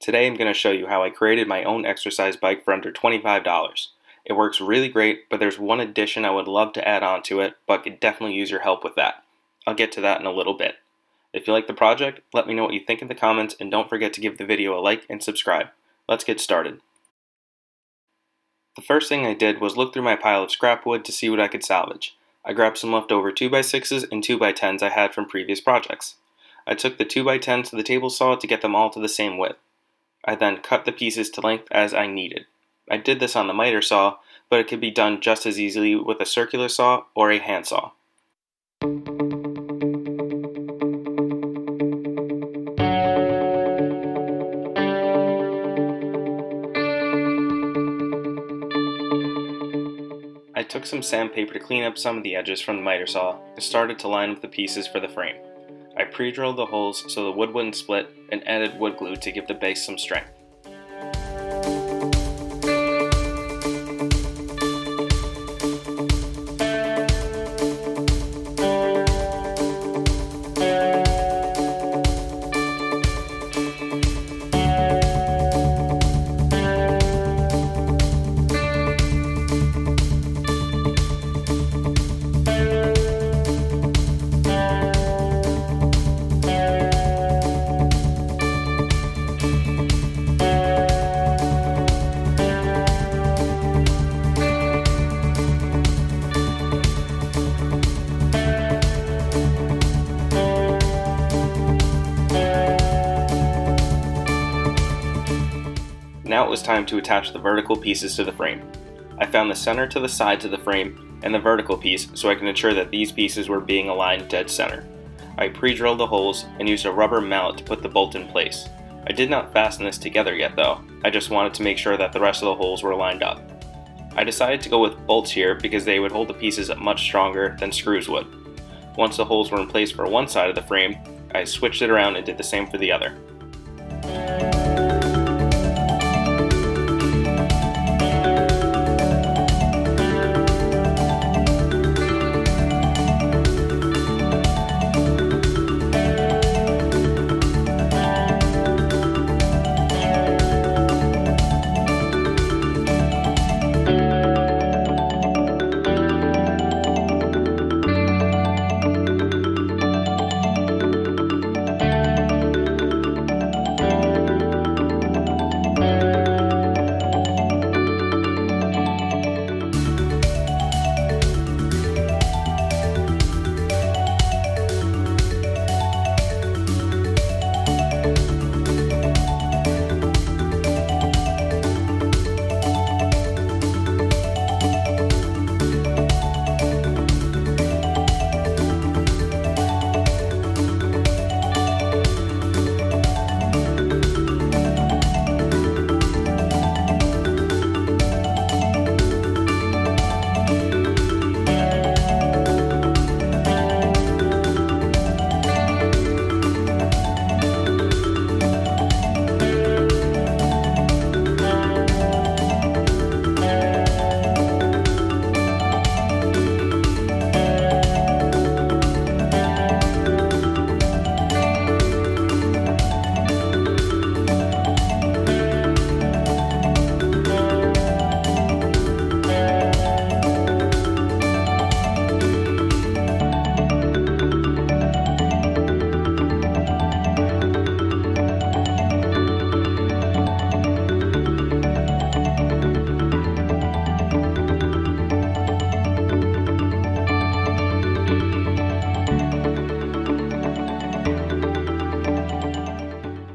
Today I'm going to show you how I created my own exercise bike for under $25. It works really great, but there's one addition I would love to add on to it, but could definitely use your help with that. I'll get to that in a little bit. If you like the project, let me know what you think in the comments, and don't forget to give the video a like and subscribe. Let's get started. The first thing I did was look through my pile of scrap wood to see what I could salvage. I grabbed some leftover 2x6s and 2x10s I had from previous projects. I took the 2x10s to the table saw to get them all to the same width. I then cut the pieces to length as I needed. I did this on the miter saw, but it could be done just as easily with a circular saw or a handsaw. I took some sandpaper to clean up some of the edges from the miter saw and started to line up the pieces for the frame. I pre-drilled the holes so the wood wouldn't split and added wood glue to give the base some strength. Now it was time to attach the vertical pieces to the frame. I found the center to the sides of the frame and the vertical piece so I can ensure that these pieces were being aligned dead center. I pre-drilled the holes and used a rubber mallet to put the bolt in place. I did not fasten this together yet though, I just wanted to make sure that the rest of the holes were lined up. I decided to go with bolts here because they would hold the pieces up much stronger than screws would. Once the holes were in place for one side of the frame, I switched it around and did the same for the other.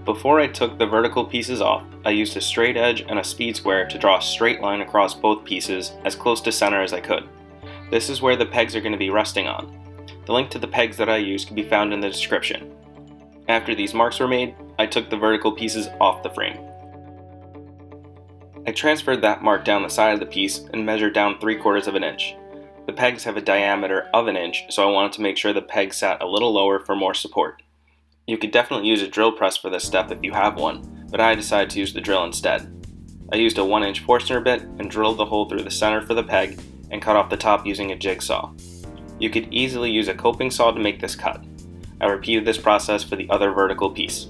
Before I took the vertical pieces off, I used a straight edge and a speed square to draw a straight line across both pieces as close to center as I could. This is where the pegs are going to be resting on. The link to the pegs that I used can be found in the description. After these marks were made, I took the vertical pieces off the frame. I transferred that mark down the side of the piece and measured down 3/4 of an inch. The pegs have a diameter of an inch, so I wanted to make sure the pegs sat a little lower for more support. You could definitely use a drill press for this step if you have one, but I decided to use the drill instead. I used a 1-inch Forstner bit and drilled the hole through the center for the peg and cut off the top using a jigsaw. You could easily use a coping saw to make this cut. I repeated this process for the other vertical piece.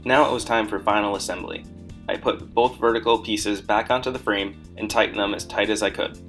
Now it was time for final assembly. I put both vertical pieces back onto the frame and tightened them as tight as I could.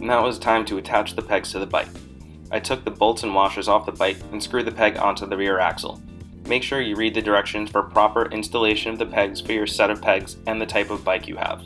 Now it was time to attach the pegs to the bike. I took the bolts and washers off the bike and screwed the peg onto the rear axle. Make sure you read the directions for proper installation of the pegs for your set of pegs and the type of bike you have.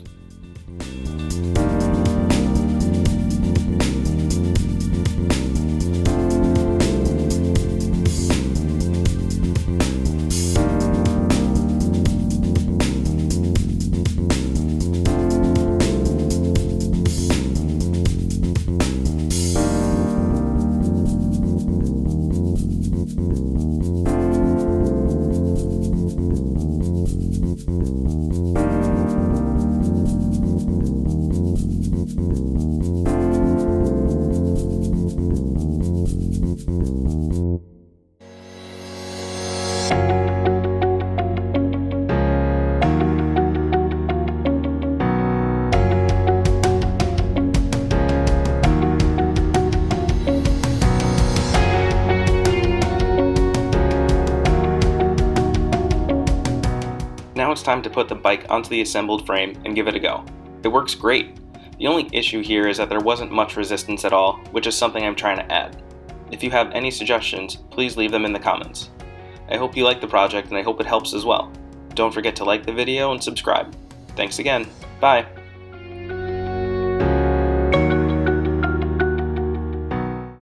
Now it's time to put the bike onto the assembled frame and give it a go. It works great. The only issue here is that there wasn't much resistance at all, which is something I'm trying to add. If you have any suggestions, please leave them in the comments. I hope you like the project and I hope it helps as well. Don't forget to like the video and subscribe. Thanks again. Bye.